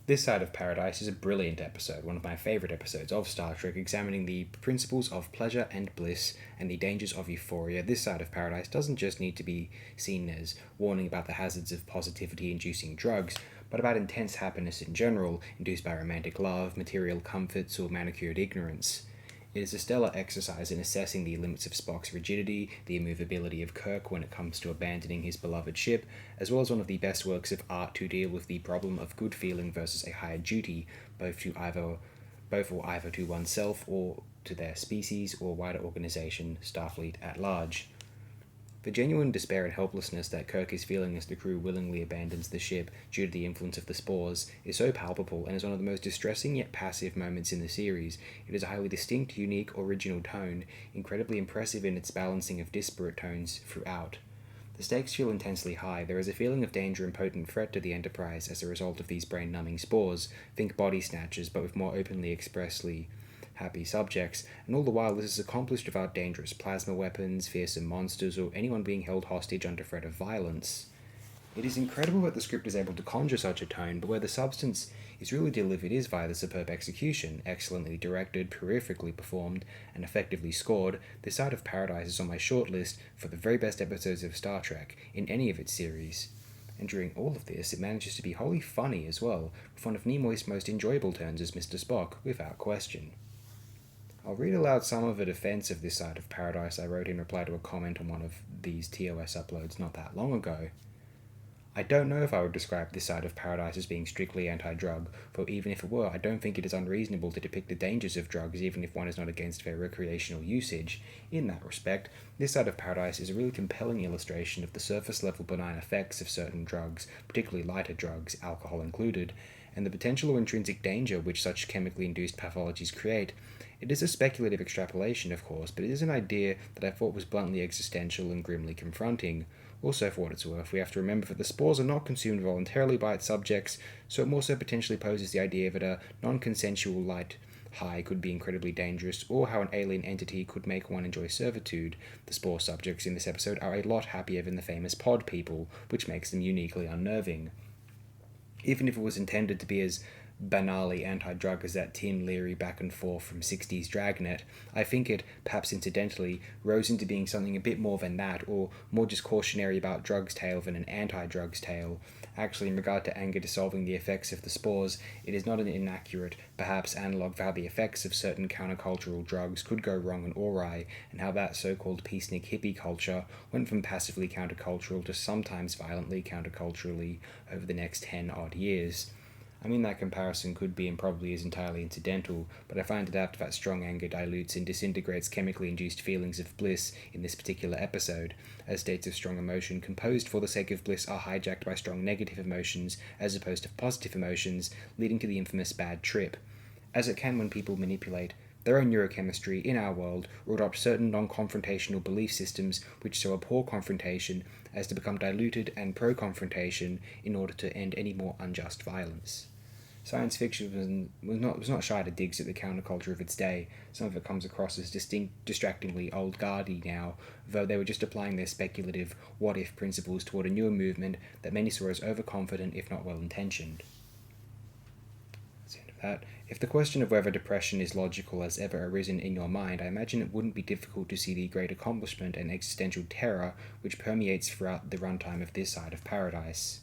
This Side of Paradise is a brilliant episode, one of my favourite episodes of Star Trek, examining the principles of pleasure and bliss and the dangers of euphoria. This Side of Paradise doesn't just need to be seen as warning about the hazards of positivity-inducing drugs, but about intense happiness in general, induced by romantic love, material comforts, or manicured ignorance. It is a stellar exercise in assessing the limits of Spock's rigidity, the immovability of Kirk when it comes to abandoning his beloved ship, as well as one of the best works of art to deal with the problem of good feeling versus a higher duty, both or either to oneself or to their species or wider organization, Starfleet at large. The genuine despair and helplessness that Kirk is feeling as the crew willingly abandons the ship due to the influence of the spores is so palpable and is one of the most distressing yet passive moments in the series. It is a highly distinct, unique, original tone, incredibly impressive in its balancing of disparate tones throughout. The stakes feel intensely high. There is a feeling of danger and potent threat to the Enterprise as a result of these brain-numbing spores, think body snatchers, but with more openly expressly happy subjects, and all the while this is accomplished without dangerous plasma weapons, fearsome monsters, or anyone being held hostage under threat of violence. It is incredible that the script is able to conjure such a tone, but where the substance is really delivered is via the superb execution, excellently directed, terrifically performed, and effectively scored. This Side of Paradise is on my shortlist for the very best episodes of Star Trek in any of its series. And during all of this, it manages to be wholly funny as well, with one of Nimoy's most enjoyable turns as Mr. Spock, without question. I'll read aloud some of a defense of This Side of Paradise I wrote in reply to a comment on one of these TOS uploads not that long ago. I don't know if I would describe This Side of Paradise as being strictly anti-drug, for even if it were, I don't think it is unreasonable to depict the dangers of drugs even if one is not against their recreational usage. In that respect, This Side of Paradise is a really compelling illustration of the surface-level benign effects of certain drugs, particularly lighter drugs, alcohol included, and the potential or intrinsic danger which such chemically induced pathologies create. It is a speculative extrapolation, of course, but it is an idea that I thought was bluntly existential and grimly confronting. Also, for what it's worth, we have to remember that the spores are not consumed voluntarily by its subjects, so it more so potentially poses the idea that a non-consensual light high could be incredibly dangerous, or how an alien entity could make one enjoy servitude. The spore subjects in this episode are a lot happier than the famous pod people, which makes them uniquely unnerving. Even if it was intended to be as banally anti-drug as that Tim Leary back and forth from 60s Dragnet, I think it, perhaps incidentally, rose into being something a bit more than that, or more just cautionary about drugs tale than an anti-drugs tale. Actually, in regard to anger dissolving the effects of the spores, it is not an inaccurate, perhaps analogue for how the effects of certain countercultural drugs could go wrong and awry, and how that so-called peacenik hippie culture went from passively countercultural to sometimes violently counterculturally over the next 10-odd years. I mean, that comparison could be and probably is entirely incidental, but I find it apt that strong anger dilutes and disintegrates chemically induced feelings of bliss in this particular episode, as states of strong emotion composed for the sake of bliss are hijacked by strong negative emotions as opposed to positive emotions, leading to the infamous bad trip, as it can when people manipulate their own neurochemistry in our world, or adopt certain non-confrontational belief systems which so abhor confrontation as to become diluted and pro-confrontation in order to end any more unjust violence. Science fiction was not shy to digs at the counterculture of its day. Some of it comes across as distractingly old-guardy now, though they were just applying their speculative what-if principles toward a newer movement that many saw as overconfident if not well-intentioned. That's the end of that. If the question of whether depression is logical has ever arisen in your mind, I imagine it wouldn't be difficult to see the great accomplishment and existential terror which permeates throughout the runtime of This Side of Paradise.